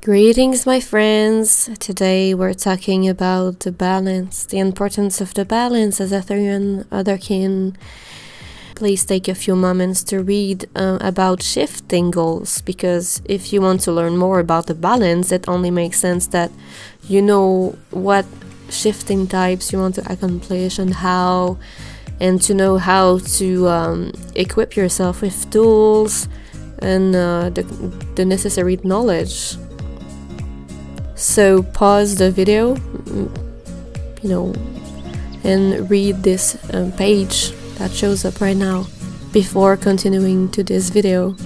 Greetings, my friends. Today we're talking about the balance, the importance of the balance as a therian Otherkin. Please take a few moments to read about shifting goals, because if you want to learn more about the balance, it only makes sense that you know what shifting types you want to accomplish and how, and to know how to equip yourself with tools and the necessary knowledge. So pause the video, and read this page that shows up right now before continuing to this video.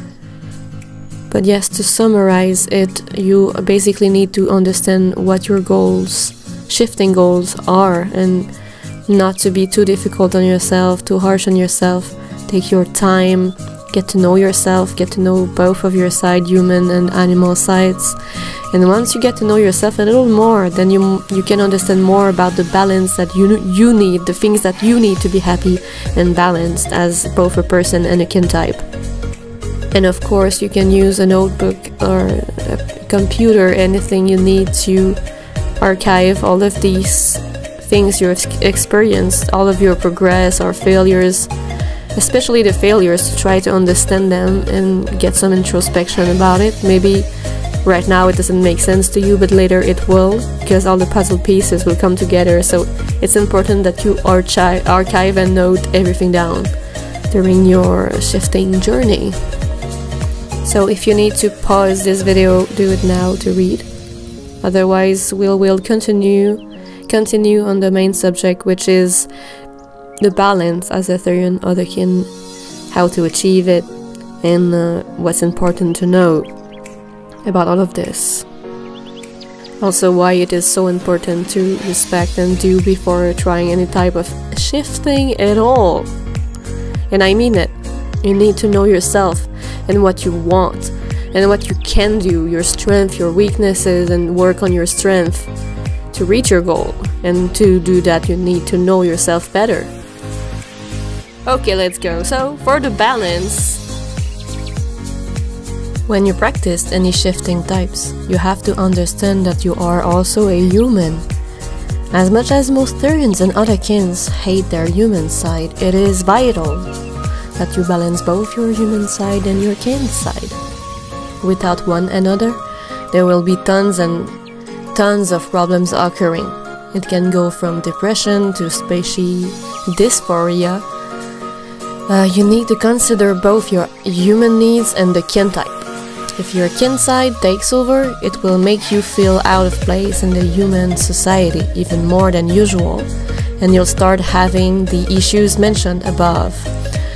But yes, to summarize it, you basically need to understand what your goals, shifting goals are, and not to be too difficult on yourself, too harsh on yourself. Take your time, get to know yourself, get to know both of your side, human and animal sides. And once you get to know yourself a little more, then you can understand more about the balance that you need, the things that you need to be happy and balanced as both a person and a kin type. And of course, you can use a notebook or a computer, anything you need to archive all of these things you've experienced, all of your progress or failures, especially the failures, to try to understand them and get some introspection about it. Maybe right now it doesn't make sense to you, but later it will, because all the puzzle pieces will come together. So it's important that you archive and note everything down during your shifting journey. So if you need to pause this video, do it now to read. Otherwise, we'll continue on the main subject, which is the balance as a therian Otherkin, how to achieve it, and what's important to know about all of this. Also, why it is so important to respect and do before trying any type of shifting at all. And I mean it. You need to know yourself and what you want and what you can do, your strength, your weaknesses, and work on your strength to reach your goal. And to do that, you need to know yourself better. Okay, let's go. So, for the balance, when you practice any shifting types, you have to understand that you are also a human. As much as most therians and Otherkins hate their human side, it is vital that you balance both your human side and your kin side. Without one another, there will be tons and tons of problems occurring. It can go from depression to species dysphoria. You need to consider both your human needs and the kin type. If your kin side takes over, it will make you feel out of place in the human society even more than usual, and you'll start having the issues mentioned above.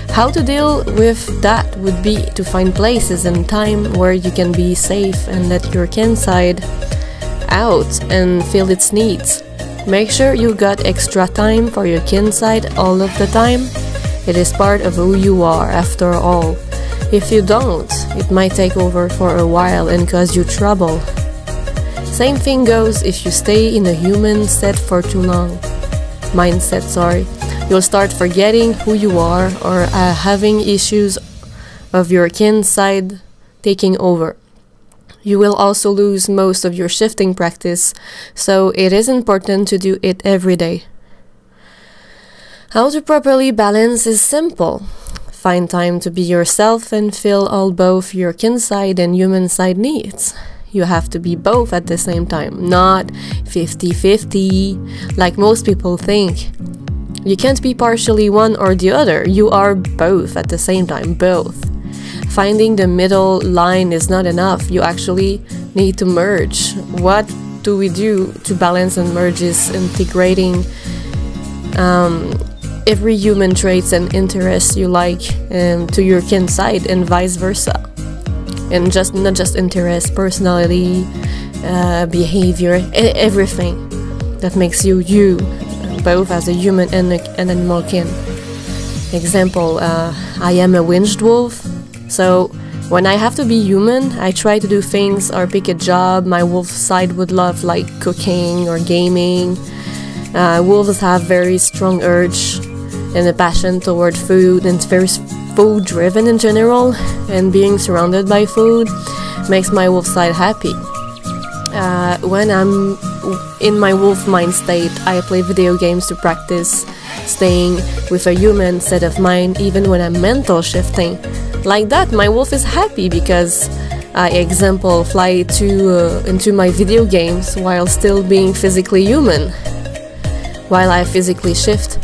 How to deal with that would be to find places and time where you can be safe and let your kin side out and feel its needs. Make sure you got extra time for your kin side all of the time. It is part of who you are, after all. If you don't, it might take over for a while and cause you trouble. Same thing goes if you stay in a human mindset, sorry. You'll start forgetting who you are or having issues of your kin side taking over. You will also lose most of your shifting practice, so it is important to do it every day. How to properly balance is simple. Find time to be yourself and fill both your kin side and human side needs. You have to be both at the same time, not 50-50 like most people think. You can't be partially one or the other. You are both at the same time, both. Finding the middle line is not enough. You actually need to merge. What do we do to balance and merge is integrating every human traits and interests you like to your kin side and vice versa. And not just interest, personality, behavior, everything that makes you you, both as a human and an animal kin. Example, I am a winged wolf, so when I have to be human, I try to do things or pick a job my wolf side would love, like cooking or gaming. Wolves have very strong urge and a passion toward food, and it's very food driven in general, and being surrounded by food makes my wolf side happy. When I'm in my wolf mind state, I play video games to practice staying with a human set of mind even when I'm mental shifting. Like that, my wolf is happy because I, example, fly into my video games while still being physically human. While I physically shift,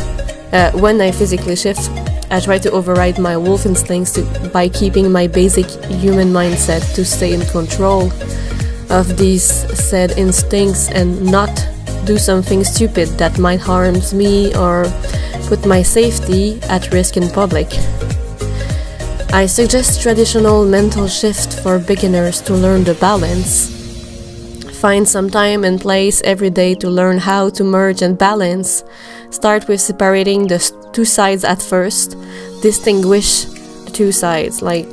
when I physically shift, I try to override my wolf instincts by keeping my basic human mindset to stay in control of these said instincts and not do something stupid that might harm me or put my safety at risk in public. I suggest traditional mental shift for beginners to learn the balance. Find some time and place every day to learn how to merge and balance. Start with separating the two sides at first. Distinguish the two sides, like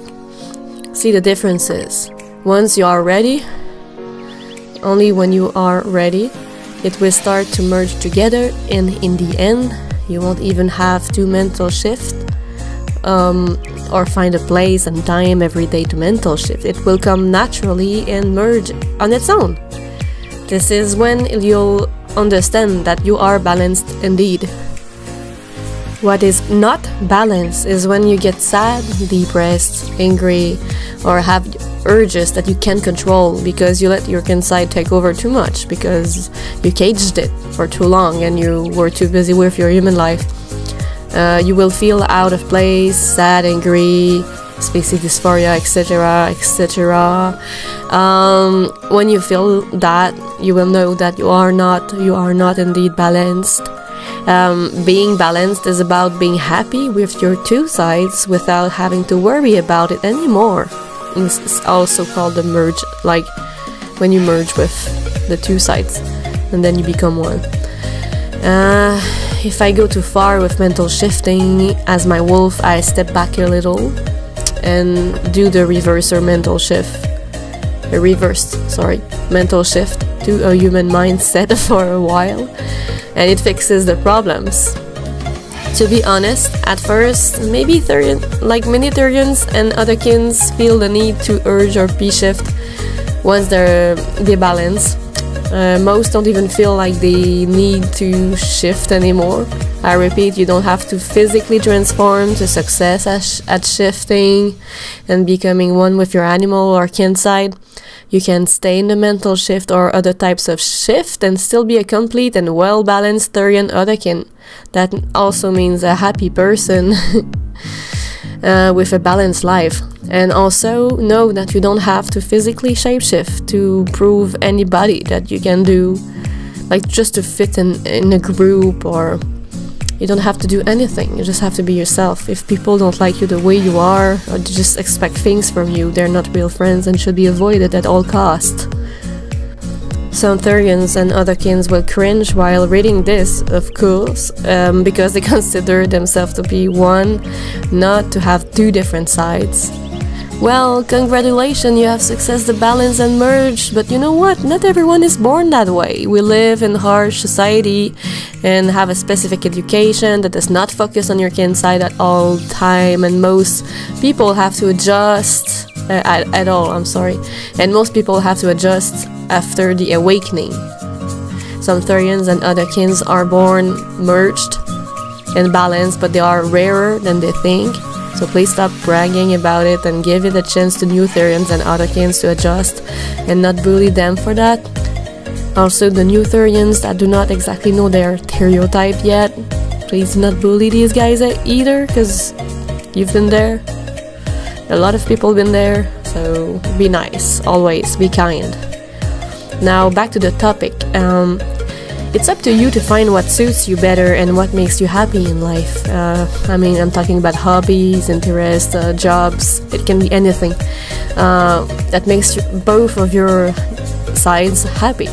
see the differences. Once you are ready, only when you are ready, it will start to merge together, and in the end, you won't even have to mental shift or find a place and time every day to mental shift. It will come naturally and merge on its own. This is when you'll understand that you are balanced indeed. What is not balanced is when you get sad, depressed, angry, or have urges that you can't control because you let your inside take over too much, because you caged it for too long and you were too busy with your human life. You will feel out of place, sad, angry, species dysphoria, etc., etc. When you feel that, you will know that you are not indeed balanced. Being balanced is about being happy with your two sides without having to worry about it anymore. It's also called the merge, like when you merge with the two sides and then you become one. If I go too far with mental shifting as my wolf, I step back a little and do the reverse or mental shift. A reversed, sorry, mental shift to a human mindset for a while, and it fixes the problems. To be honest, at first, maybe like many therians and Otherkins feel the need to urge or p-shift once they balance. Most don't even feel like they need to shift anymore. I repeat, you don't have to physically transform to success at shifting and becoming one with your animal or kin side. You can stay in the mental shift or other types of shift and still be a complete and well-balanced therian Otherkin. That also means a happy person with a balanced life. And also know that you don't have to physically shapeshift to prove anybody that you can do, like just to fit in a group, or you don't have to do anything. You just have to be yourself. If people don't like you the way you are, or just expect things from you, they're not real friends and should be avoided at all costs. Some therians and Otherkins will cringe while reading this, of course, because they consider themselves to be one, not to have two different sides. Well, congratulations, you have success the balance and merge, but you know what? Not everyone is born that way. We live in harsh society and have a specific education that does not focus on your kin side at all time, and most people have to adjust at all, I'm sorry. And most people have to adjust after the awakening. Some therians and Otherkins are born merged and balanced, but they are rarer than they think. So please stop bragging about it and give it a chance to new therians and Otherkins to adjust and not bully them for that. Also, the new therians that do not exactly know their stereotype yet, please do not bully these guys either, because you've been there. A lot of people been there, so be nice, always, be kind. Now back to the topic. It's up to you to find what suits you better and what makes you happy in life. I mean, I'm talking about hobbies, interests, jobs. It can be anything that makes both of your sides happy.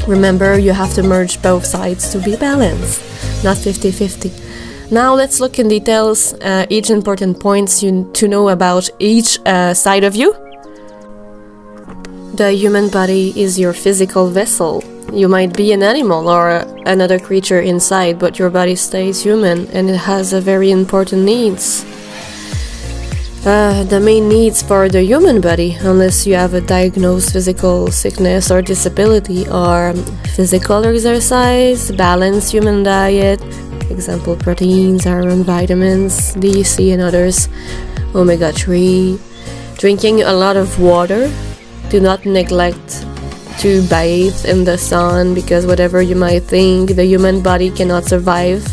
Remember, you have to merge both sides to be balanced, not 50-50. Now let's look in details each important points to know about each side of you. The human body is your physical vessel. You might be an animal or another creature inside, but your body stays human and it has a very important needs. the main needs for the human body, unless you have a diagnosed physical sickness or disability, are physical exercise, balanced human diet, example proteins, iron, vitamins, D, C and others, omega-3, drinking a lot of water. Do not neglect to bathe in the sun, because whatever you might think, the human body cannot survive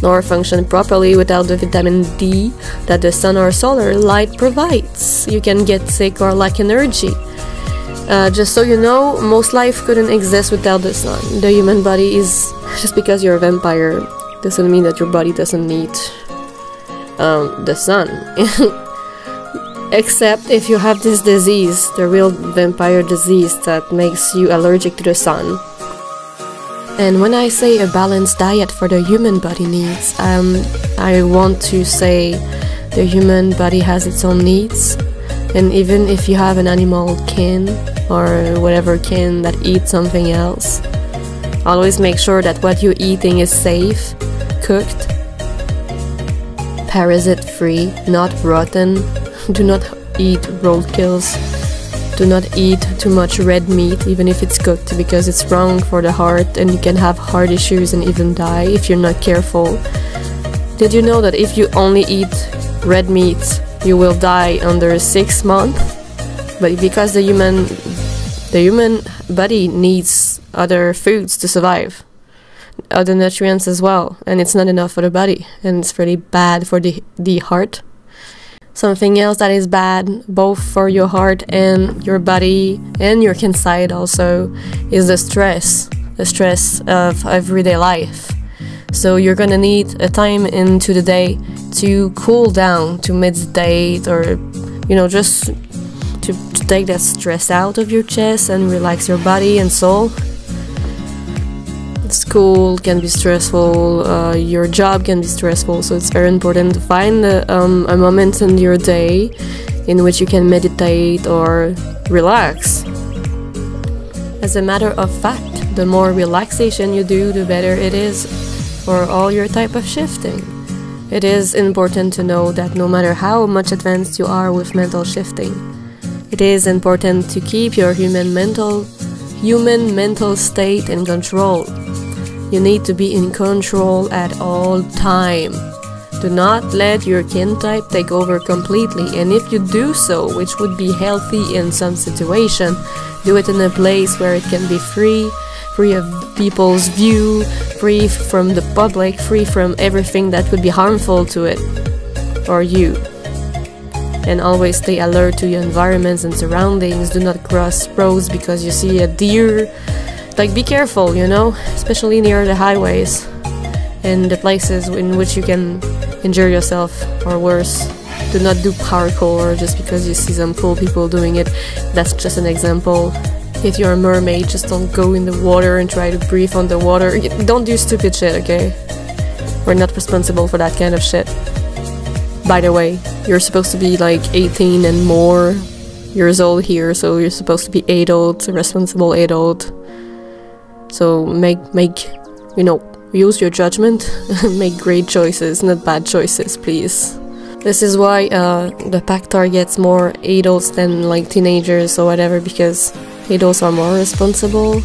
nor function properly without the vitamin D that the sun or solar light provides. You can get sick or lack energy. Just so you know, most life couldn't exist without the sun. The human body is... Just because you're a vampire doesn't mean that your body doesn't need the sun. Except if you have this disease, the real vampire disease that makes you allergic to the sun. And when I say a balanced diet for the human body needs, I want to say the human body has its own needs. And even if you have an animal kin or whatever kin that eats something else, always make sure that what you're eating is safe, cooked, parasite-free, not rotten. Do not eat roadkills. Do not eat too much red meat, even if it's cooked, because it's wrong for the heart and you can have heart issues and even die if you're not careful. Did you know that if you only eat red meat, you will die under 6 months? But because the human body needs other foods to survive, other nutrients as well, and it's not enough for the body, and it's really bad for the heart. Something else that is bad, both for your heart and your body and your inside also, is the stress of everyday life. So you're gonna need a time into the day to cool down, to meditate, or, you know, just to take that stress out of your chest and relax your body and soul. School can be stressful, your job can be stressful, so it's very important to find a moment in your day in which you can meditate or relax. As a matter of fact, the more relaxation you do, the better it is for all your type of shifting. It is important to know that no matter how much advanced you are with mental shifting, it is important to keep your human mental state in control. You need to be in control at all time. Do not let your kin type take over completely, and if you do so, which would be healthy in some situation, do it in a place where it can be free of people's view, free from the public, free from everything that would be harmful to it or you. And always stay alert to your environments and surroundings. Do not cross roads because you see a deer. Like, be careful, you know, especially near the highways and the places in which you can injure yourself, or worse. Do not do parkour just because you see some cool people doing it. That's just an example. If you're a mermaid, just don't go in the water and try to breathe on the water. Don't do stupid shit, okay? We're not responsible for that kind of shit. By the way, you're supposed to be like 18 and more years old here, so you're supposed to be adult, a responsible adult. So make, you know, use your judgment, make great choices, not bad choices, please. This is why the pack targets more adults than like teenagers or whatever, because adults are more responsible.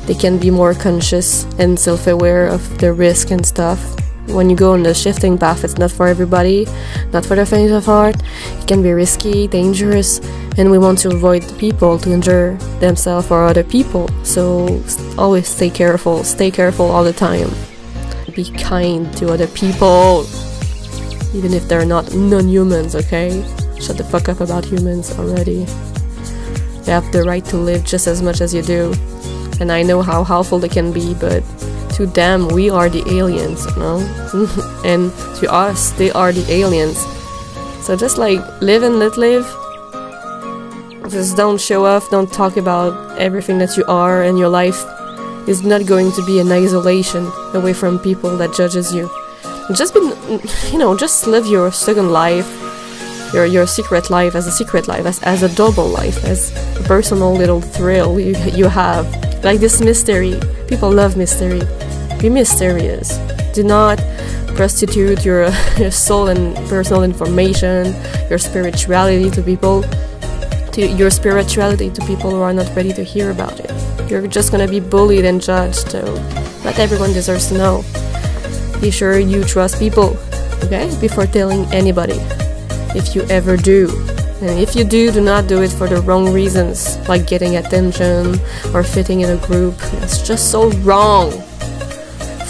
They can be more conscious and self-aware of the risk and stuff. When you go on the shifting path, it's not for everybody, not for the faint of heart. It can be risky, dangerous, and we want to avoid people to injure themselves or other people. So always stay careful all the time. Be kind to other people, even if they're not non-humans, okay? Shut the fuck up about humans already. They have the right to live just as much as you do. And I know how helpful they can be, but to them, we are the aliens, you know? And to us, they are the aliens. So just like, live and let live. Just don't show off, don't talk about everything that you are, and your life is not going to be in isolation, away from people that judges you. Just be, you know, just live your second life, your secret life as a secret life, as a double life, as a personal little thrill you have. Like this mystery. People love mystery. Be mysterious. Do not prostitute your, your soul and personal information, your spirituality to people, who are not ready to hear about it. You're just gonna be bullied and judged, so not everyone deserves to know. Be sure you trust people, okay, before telling anybody, if you ever do. And if you do not do it for the wrong reasons, like getting attention or fitting in a group. It's just so wrong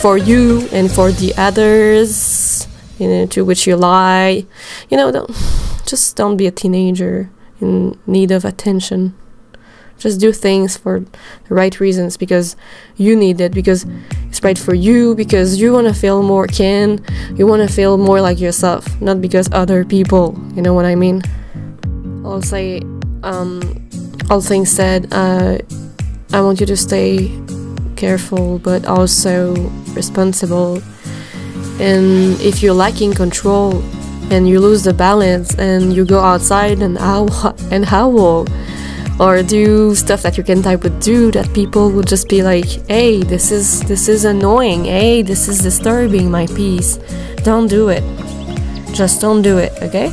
for you and for the others, you know, to which you lie. You know, don't be a teenager in need of attention. Just do things for the right reasons, because you need it, because it's right for you, because you want to feel more kin, you want to feel more like yourself, not because other people, you know what I mean? I'll say, all things said, I want you to stay careful, but also responsible. And if you're lacking control, and you lose the balance, and you go outside and howl, or do stuff that your kin type would do, that people would just be like, hey, this is annoying, hey, this is disturbing my peace. Don't do it. Just don't do it, okay?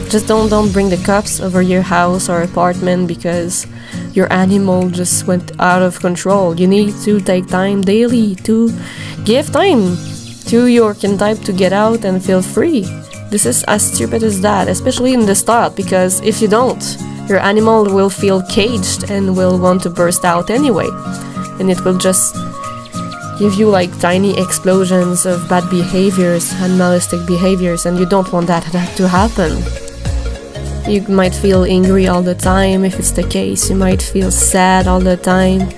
Just don't bring the cops over your house or apartment because your animal just went out of control. You need to take time daily to give time to your kin type to get out and feel free. This is as stupid as that, especially in the start, because if you don't, your animal will feel caged and will want to burst out anyway. And it will just give you like tiny explosions of bad behaviors, animalistic behaviors, and you don't want that to happen. You might feel angry all the time if it's the case. You might feel sad all the time.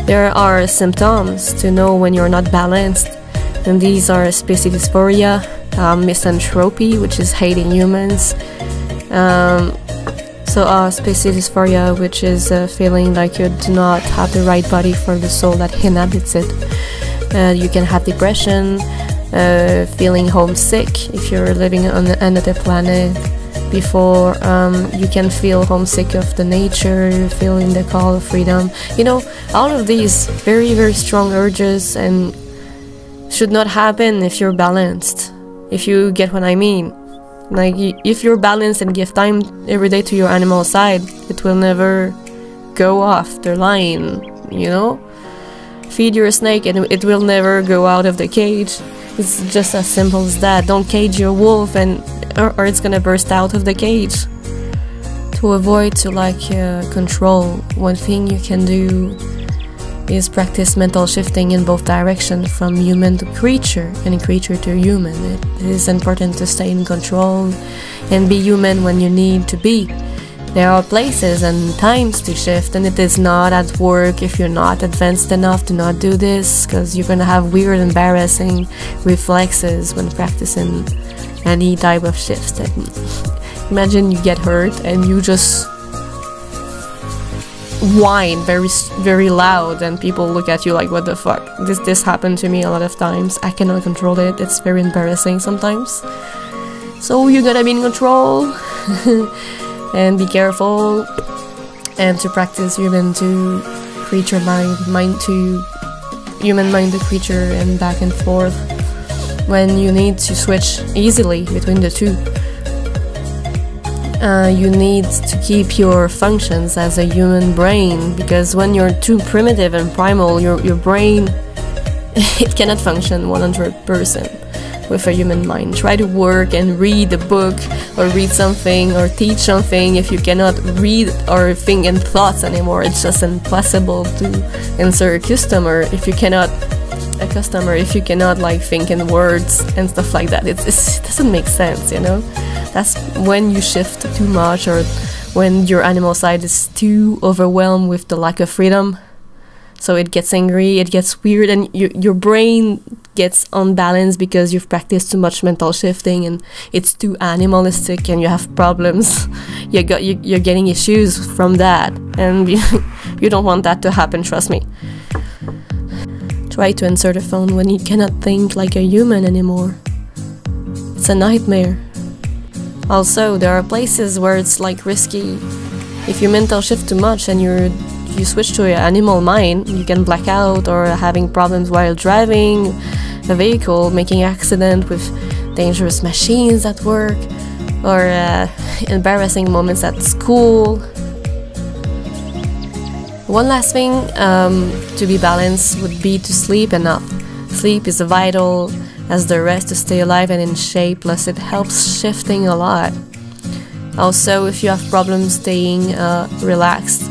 There are symptoms to know when you're not balanced, and these are specie dysphoria, misanthropy, which is hating humans, specie dysphoria, which is feeling like you do not have the right body for the soul that inhabits it. You can have depression, feeling homesick if you're living on another planet. Before, you can feel homesick of the nature, feeling the call of freedom. You know, all of these very, very strong urges and should not happen if you're balanced. If you get what I mean. Like, if you're balanced and give time every day to your animal side, it will never go off the line, you know? Feed your snake and it will never go out of the cage. It's just as simple as that. Don't cage your wolf or it's gonna burst out of the cage. To avoid control, one thing you can do is practice mental shifting in both directions, from human to creature and creature to human. It is important to stay in control and be human when you need to be. There are places and times to shift, and it is not at work. If you're not advanced enough, to not do this, because you're gonna have weird, embarrassing reflexes when practicing any type of shifts. Imagine you get hurt and you just whine very loud, and people look at you like, what the fuck? This happened to me a lot of times. I cannot control it. It's very embarrassing sometimes. So you gotta be in control. And be careful, and to practice human to creature mind to human mind to creature, and back and forth when you need to switch easily between the two. You need to keep your functions as a human brain, because when you're too primitive and primal, your brain it cannot function 100% with a human mind. Try to work and read a book or read something or teach something. If you cannot read or think in thoughts anymore, it's just impossible to answer a customer. If you cannot like think in words and stuff like that, it doesn't make sense, you know. That's when you shift too much, or when your animal side is too overwhelmed with the lack of freedom. So it gets angry, it gets weird, and your brain gets unbalanced because you've practiced too much mental shifting, and it's too animalistic, and you have problems. You're getting issues from that, and you don't want that to happen, trust me. Try to answer the phone when you cannot think like a human anymore. It's a nightmare. Also, there are places where it's like risky. If you mental shift too much and you switch to your animal mind, you can black out, or having problems while driving, a vehicle, making accident with dangerous machines at work, or embarrassing moments at school. One last thing to be balanced would be to sleep enough. Sleep is vital as the rest to stay alive and in shape, plus it helps shifting a lot. Also, if you have problems staying relaxed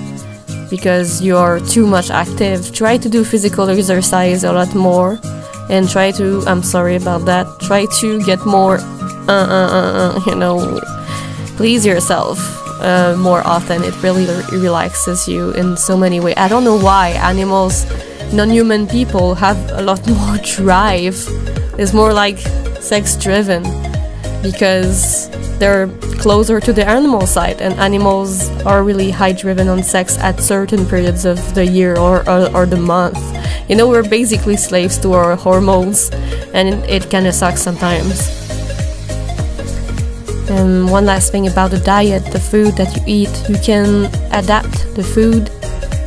because you're too much active, try to do physical exercise a lot more, and try to, I'm sorry about that, try to get more, you know, please yourself more often. It really relaxes you in so many ways. I don't know why animals, non-human people, have a lot more drive. It's more like sex-driven because they're closer to the animal side, and animals are really high-driven on sex at certain periods of the year or the month. You know, we're basically slaves to our hormones, and it kind of sucks sometimes. And one last thing about the diet, the food that you eat. You can adapt the food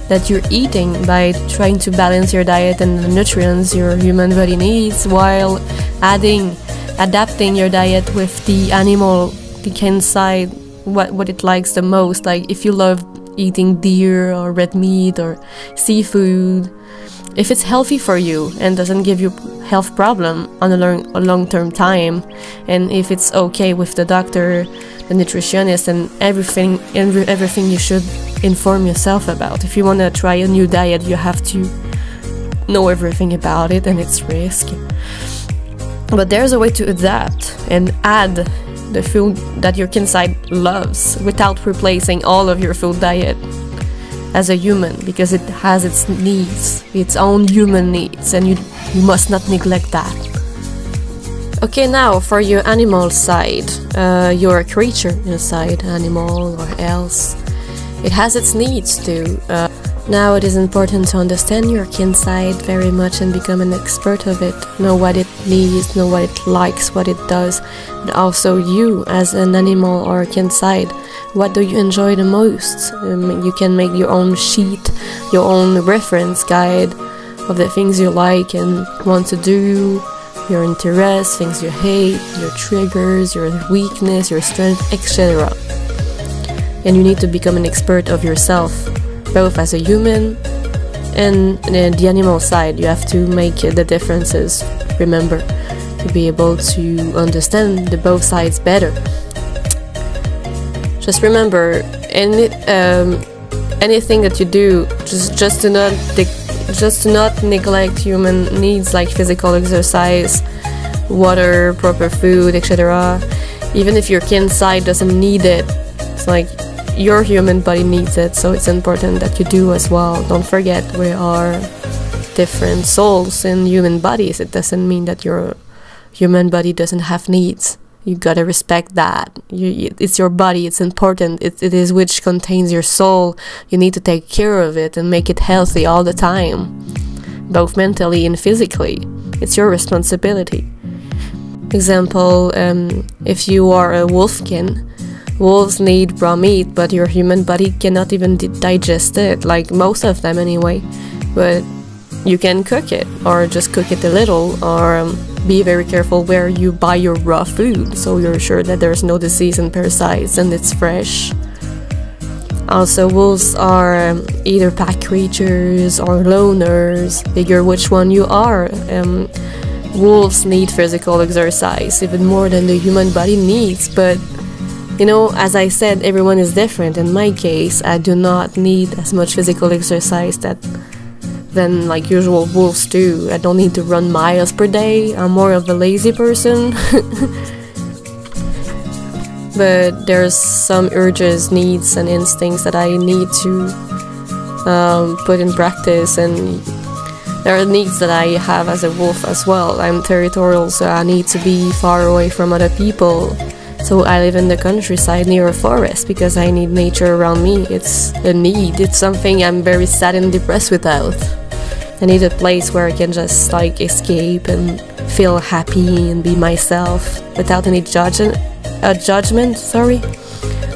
that you're eating by trying to balance your diet and the nutrients your human body needs, while adapting your diet with the animal, the kin side, what it likes the most. Like if you love eating deer or red meat or seafood, if it's healthy for you and doesn't give you health problem on a long-term time, and if it's okay with the doctor, the nutritionist, and everything you should inform yourself about. If you want to try a new diet, you have to know everything about it, and it's risky. But there's a way to adapt and add the food that your kin side loves without replacing all of your food diet as a human, because it has its needs, its own human needs, and you must not neglect that. Okay, now for your animal side, your creature inside, animal or else, it has its needs too. Now it is important to understand your kin side very much and become an expert of it. Know what it needs, know what it likes, what it does, but also you as an animal or kin side. What do you enjoy the most? You can make your own sheet, your own reference guide of the things you like and want to do, your interests, things you hate, your triggers, your weakness, your strength, etc. And you need to become an expert of yourself, both as a human and the animal side. You have to make the differences, remember, to be able to understand the both sides better. Just remember, anything that you do, just do not neglect human needs like physical exercise, water, proper food, etc. Even if your kin side doesn't need it, it's like your human body needs it, so it's important that you do as well. Don't forget, we are different souls in human bodies. It doesn't mean that your human body doesn't have needs. You gotta respect that. It's your body, it's important. It is which contains your soul. You need to take care of it and make it healthy all the time, both mentally and physically. It's your responsibility. Example, if you are a wolfkin, wolves need raw meat, but your human body cannot even digest it, like most of them anyway. But you can cook it, or just cook it a little, or be very careful where you buy your raw food, so you're sure that there's no disease and parasites and it's fresh. Also, wolves are either pack creatures or loners, figure which one you are. Wolves need physical exercise even more than the human body needs, but you know, as I said, everyone is different. In my case, I do not need as much physical exercise than like usual wolves do. I don't need to run miles per day. I'm more of a lazy person. But there's some urges, needs, and instincts that I need to put in practice, and there are needs that I have as a wolf as well. I'm territorial, so I need to be far away from other people. So I live in the countryside near a forest because I need nature around me. It's a need. It's something I'm very sad and depressed without. I need a place where I can just like escape and feel happy and be myself without any judgment.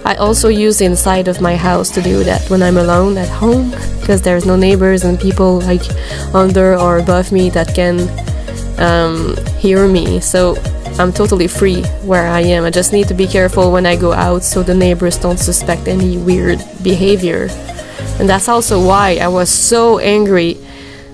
I also use the inside of my house to do that when I'm alone at home, because there's no neighbors and people like under or above me that can hear me. So I'm totally free where I am. I just need to be careful when I go out so the neighbors don't suspect any weird behavior. And that's also why I was so angry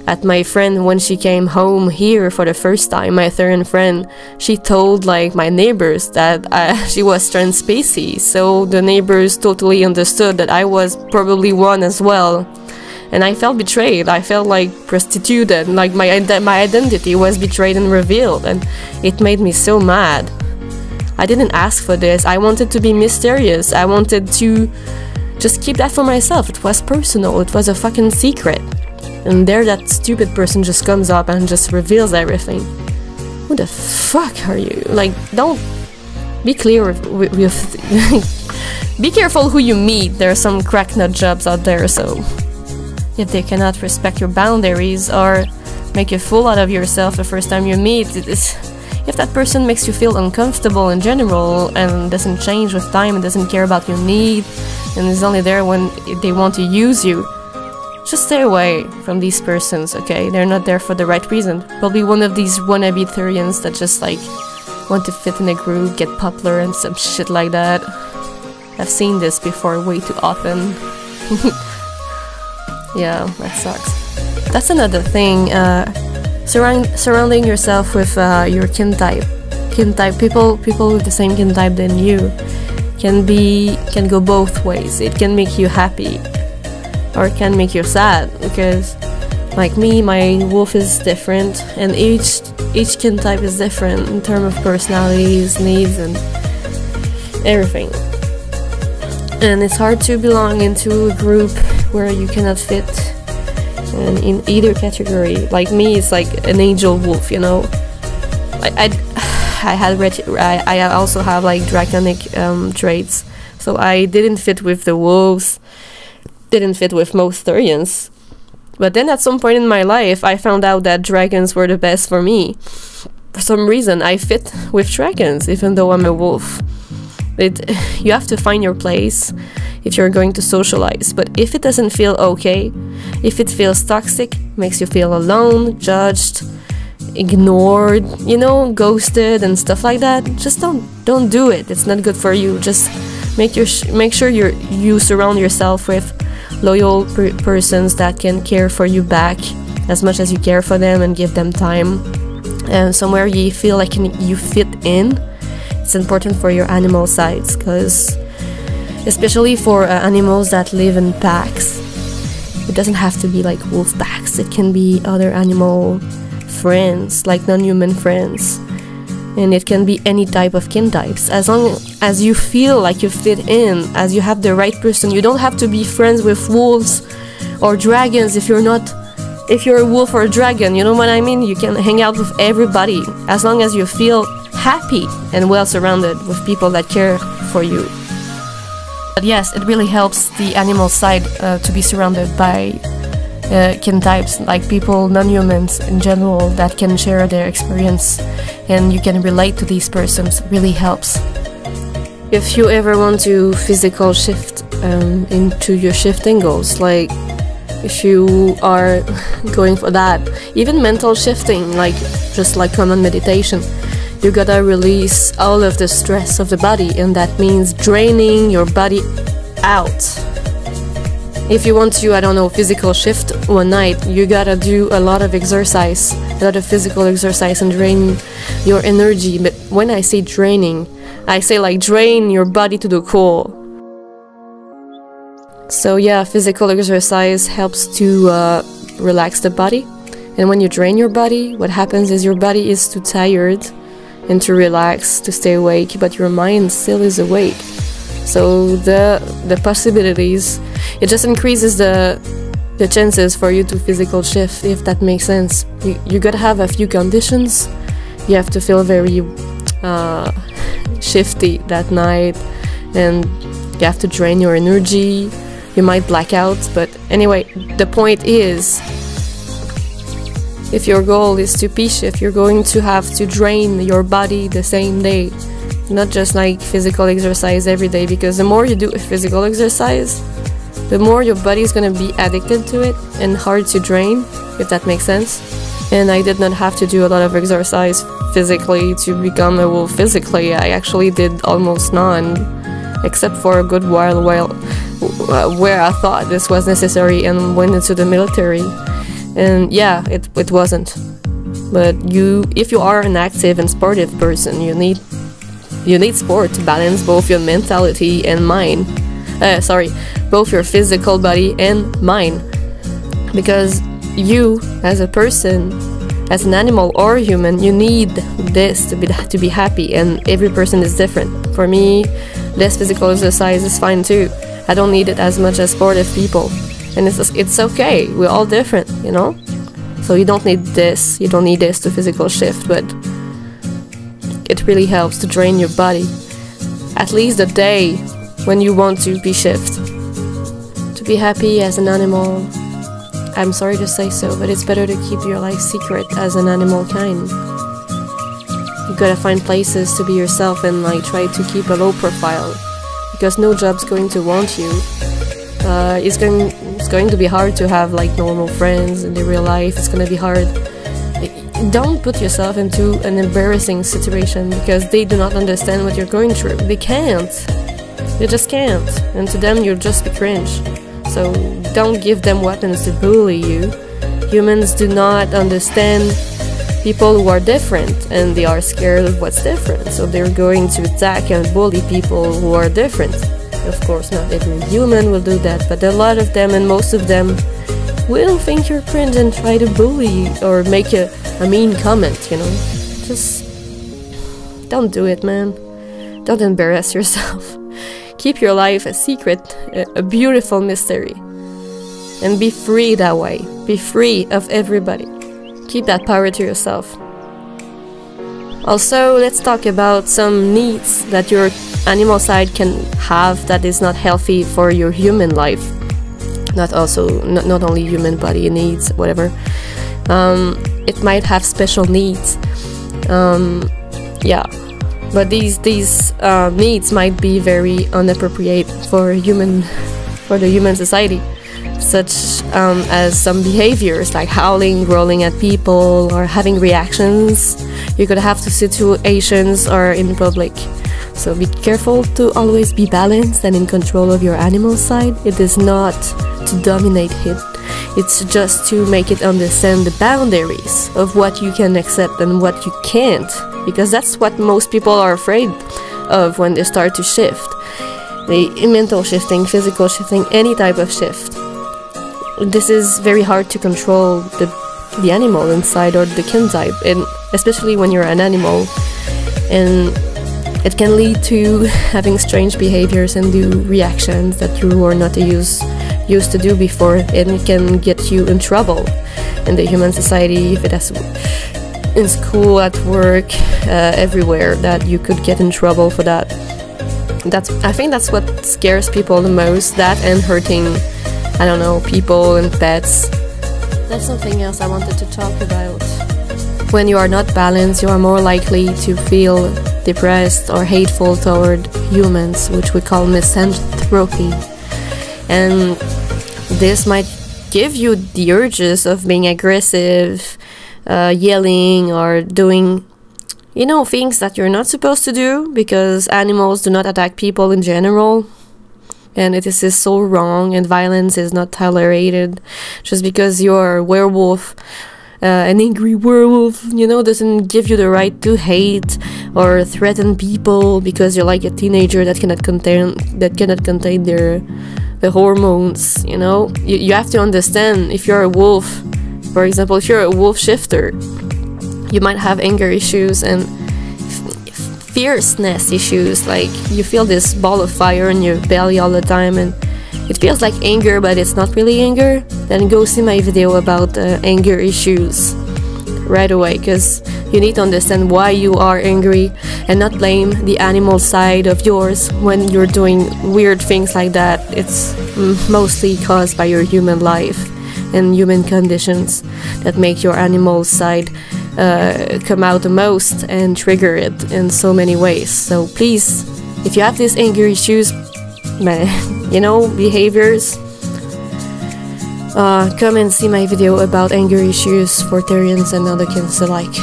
at my friend when she came home here for the first time, my therian friend. She told like my neighbors that she was trans-species, so the neighbors totally understood that I was probably one as well. And I felt betrayed. I felt like prostituted, like my identity was betrayed and revealed, and it made me so mad. I didn't ask for this. I wanted to be mysterious. I wanted to just keep that for myself. It was personal. It was a fucking secret. And there that stupid person just comes up and just reveals everything. Who the fuck are you? Like, don't... Be clear with be careful who you meet. There are some cracknut jobs out there, so... If they cannot respect your boundaries or make a fool out of yourself the first time you meet, if that person makes you feel uncomfortable in general and doesn't change with time and doesn't care about your need and is only there when they want to use you, just stay away from these persons, okay? They're not there for the right reason. Probably one of these wannabe therians that just like want to fit in a group, get popular and some shit like that. I've seen this before way too often. Yeah, that sucks. That's another thing, surrounding yourself with your kin type. People with the same kin type than you can go both ways. It can make you happy, or it can make you sad, because like me, my wolf is different, and each kin type is different in terms of personalities, needs, and everything. And it's hard to belong into a group where you cannot fit in either category. Like me, it's like an angel wolf, you know. I also have like draconic traits, so I didn't fit with the wolves, didn't fit with most therians. But then at some point in my life, I found out that dragons were the best for me. For some reason, I fit with dragons, even though I'm a wolf. You have to find your place if you're going to socialize, but if it doesn't feel okay, if it feels toxic, makes you feel alone, judged, ignored, you know, ghosted and stuff like that, just don't do it. It's not good for you. Just make sure you surround yourself with loyal persons that can care for you back as much as you care for them, and give them time, and somewhere you feel like you fit in. It's important for your animal sides, because especially for animals that live in packs, it doesn't have to be like wolf packs. It can be other animal friends, like non-human friends, and it can be any type of kin types. As long as you feel like you fit in, as you have the right person. You don't have to be friends with wolves or dragons if you're a wolf or a dragon, you know what I mean? You can hang out with everybody as long as you feel happy and well surrounded with people that care for you. But yes, it really helps the animal side to be surrounded by kin types, like people, non-humans in general, that can share their experience and you can relate to these persons. It really helps. If you ever want to physical shift into your shifting goals, like if you are going for that, even mental shifting, like just like common meditation, you gotta release all of the stress of the body, and that means draining your body out. If you want to, I don't know, physical shift one night, you gotta do a lot of exercise, a lot of physical exercise, and drain your energy. But when I say draining, I say like drain your body to the core. So yeah, physical exercise helps to relax the body, and when you drain your body, what happens is your body is too tired and to relax, to stay awake, but your mind still is awake. So the possibilities, it just increases the chances for you to physical shift, if that makes sense. You gotta have a few conditions. You have to feel very shifty that night, and you have to drain your energy. You might black out, but anyway, the point is, if your goal is to P-shift, you're going to have to drain your body the same day, not just like physical exercise every day, because the more you do physical exercise, the more your body is going to be addicted to it and hard to drain, if that makes sense. and I did not have to do a lot of exercise physically to become a wolf physically. I actually did almost none, except for a good while where I thought this was necessary and went into the military. And yeah, it wasn't. But if you are an active and sportive person, you need sport to balance both your mentality and mind. Both your physical body and mind. Because you, as a person, as an animal or human, you need this to be happy, and every person is different. For me, less physical exercise is fine too. I don't need it as much as sportive people, and it's okay. We're all different, you know. So you don't need this. You don't need this to physical shift, but it really helps to drain your body. At least a day when you want to be shift, to be happy as an animal. I'm sorry to say so, but it's better to keep your life secret as an animal kind. You gotta find places to be yourself and like try to keep a low profile, because no job's going to want you. It's going to be hard to have like normal friends in the real life. It's gonna be hard. Don't put yourself into an embarrassing situation because they do not understand what you're going through. They can't. They just can't. And to them, you'll just be cringe. So don't give them weapons to bully you. Humans do not understand people who are different, and they are scared of what's different. So they're going to attack and bully people who are different. Of course, not every human will do that, but a lot of them, and most of them, will think you're cringe and try to bully or make a mean comment, you know. Just don't do it, man. Don't embarrass yourself. Keep your life a secret, a beautiful mystery. And be free that way. Be free of everybody. Keep that power to yourself. Also, let's talk about some needs that your animal side can have that is not healthy for your human life. Not only human body needs, whatever. It might have special needs. Yeah. But these needs might be very inappropriate for the human society, such as some behaviors like howling, growling at people, or having reactions you could have to situations or in public. So be careful to always be balanced and in control of your animal side. It is not to dominate it. It's just to make it understand the boundaries of what you can accept and what you can't. Because that's what most people are afraid of when they start to shift. The mental shifting, physical shifting, any type of shift. This is very hard to control the animal inside or the kin type, and especially when you're an animal. And it can lead to having strange behaviors and do reactions that you were not used to do before, and it can get you in trouble in the human society, if it has in school, at work, everywhere, that you could get in trouble for that. I think that's what scares people the most, that and hurting, I don't know, people and pets. That's something else I wanted to talk about. When you are not balanced, you are more likely to feel depressed or hateful toward humans, which we call misanthropy. And this might give you the urges of being aggressive, yelling, or doing, you know, things that you're not supposed to do, because animals do not attack people in general. And it is so wrong, and violence is not tolerated. Just because you're a werewolf, an angry werewolf, you know, doesn't give you the right to hate or threaten people because you're like a teenager that cannot contain the hormones. You know, you have to understand, if you're a wolf, for example, if you're a wolf shifter, you might have anger issues and fierceness issues, like you feel this ball of fire in your belly all the time and it feels like anger, but it's not really anger. Then go see my video about anger issues right away, because you need to understand why you are angry and not blame the animal side of yours when you're doing weird things like that. It's mostly caused by your human life and human conditions that make your animal side come out the most and trigger it in so many ways. So please, if you have these anger issues, you know, behaviors, come and see my video about anger issues for therians and Otherkins alike.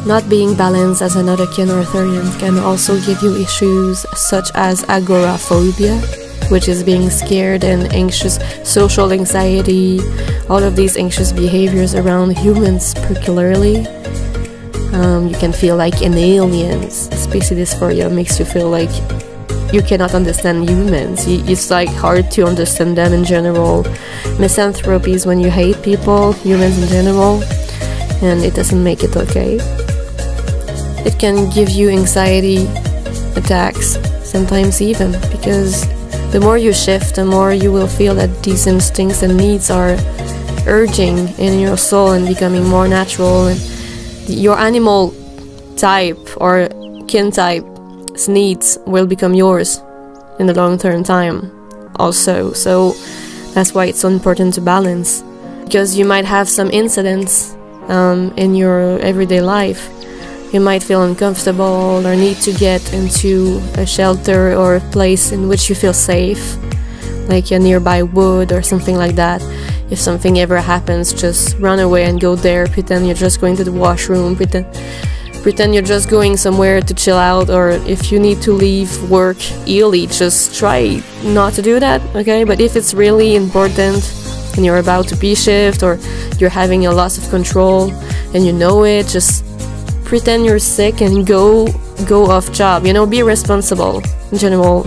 Not being balanced as an Otherkin or therian can also give you issues such as agoraphobia, which is being scared and anxious, social anxiety, all of these anxious behaviors around humans particularly. You can feel like an alien. Species dysphoria makes you feel like you cannot understand humans. It's like hard to understand them in general. Misanthropy is when you hate people, humans in general, and it doesn't make it okay. It can give you anxiety attacks, sometimes even, because the more you shift, the more you will feel that these instincts and needs are urging in your soul and becoming more natural, and your animal type or kin type's needs will become yours in the long-term time also. So that's why it's so important to balance, because you might have some incidents in your everyday life. You might feel uncomfortable or need to get into a shelter or a place in which you feel safe, like a nearby wood or something like that. If something ever happens, just run away and go there. Pretend you're just going to the washroom. Pretend you're just going somewhere to chill out. Or if you need to leave work early, just try not to do that, okay? But if it's really important and you're about to P-shift or you're having a loss of control and you know it, just pretend you're sick and go off job, you know, be responsible in general.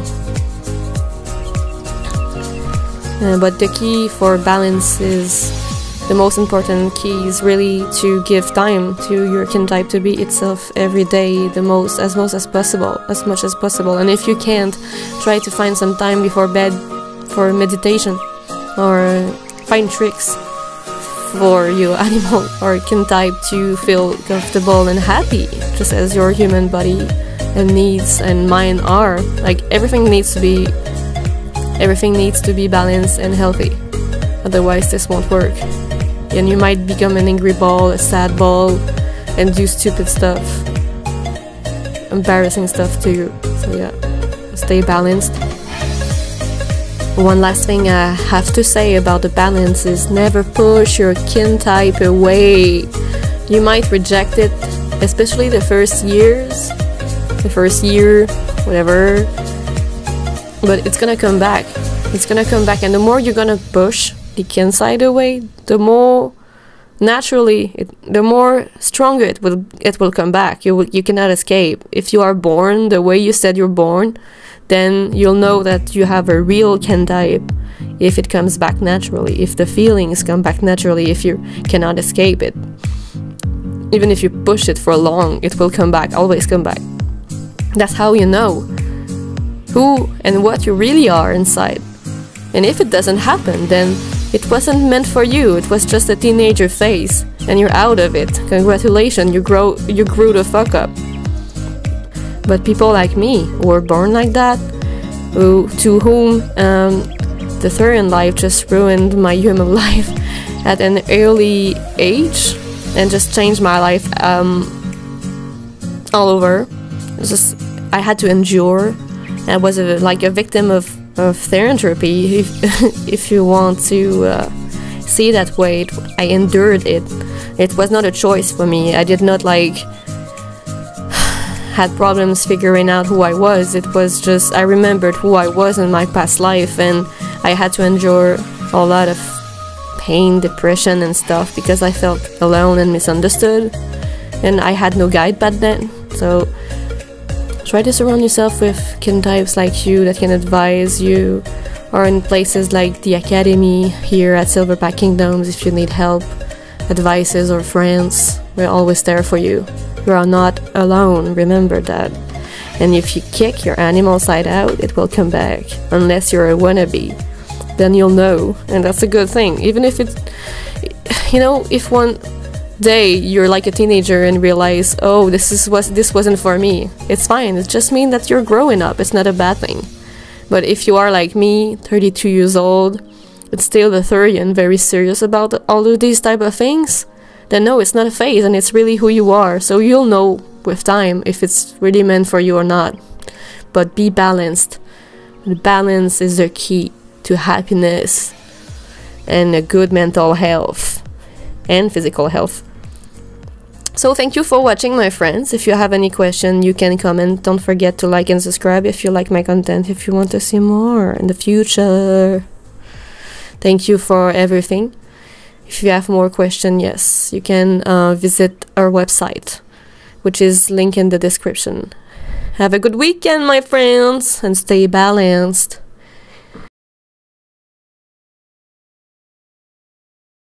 But the key for balance is, the most important key is really to give time to your kin type to be itself every day, as much as possible. And if you can't, try to find some time before bed for meditation, or find tricks for your animal or kin type to feel comfortable and happy, just as your human body and needs and mind are. Like everything needs to be balanced and healthy, otherwise this won't work. And you might become an angry ball, a sad ball, and do stupid stuff, embarrassing stuff too. So yeah, stay balanced. One last thing I have to say about the balance is never push your kin type away. You might reject it, especially the first year, whatever, but it's gonna come back. It's gonna come back, and the more you're gonna push the kin side away, the more naturally, the more stronger it will come back. You cannot escape. If you are born the way you said you're born, then you'll know that you have a real kin type if it comes back naturally, if the feelings come back naturally, if you cannot escape it. Even if you push it for long, it will come back, always come back. That's how you know who and what you really are inside. And if it doesn't happen, then it wasn't meant for you. It was just a teenager phase, and you're out of it. Congratulations, you grew the fuck up. But people like me, who were born like that, to whom the therian life just ruined my human life at an early age and just changed my life all over. I had to endure. I was like a victim of therianthropy, if you want to see that way. I endured it. It was not a choice for me. I did not had problems figuring out who I was. It was just I remembered who I was in my past life, and I had to endure a lot of pain, depression and stuff because I felt alone and misunderstood, and I had no guide back then. So try to surround yourself with kin types like you that can advise you, or in places like the Academy here at Silverback Kingdoms if you need help, advices, or friends. We're always there for you. You are not alone, remember that. And if you kick your animal side out, it will come back, unless you're a wannabe. Then you'll know, and that's a good thing. Even if it's, you know, if one day you're like a teenager and realize, oh, this wasn't for me, it's fine. It just means that you're growing up. It's not a bad thing. But if you are like me, 32 years old, it's still a therian, very serious about all of these type of things, then no, it's not a phase, and it's really who you are. So you'll know with time if it's really meant for you or not. But be balanced. Balance is the key to happiness. and a good mental health and physical health. So thank you for watching, my friends. If you have any question, you can comment. Don't forget to like and subscribe if you like my content, if you want to see more in the future. Thank you for everything. If you have more questions, yes, you can visit our website, which is linked in the description. Have a good weekend, my friends, and stay balanced.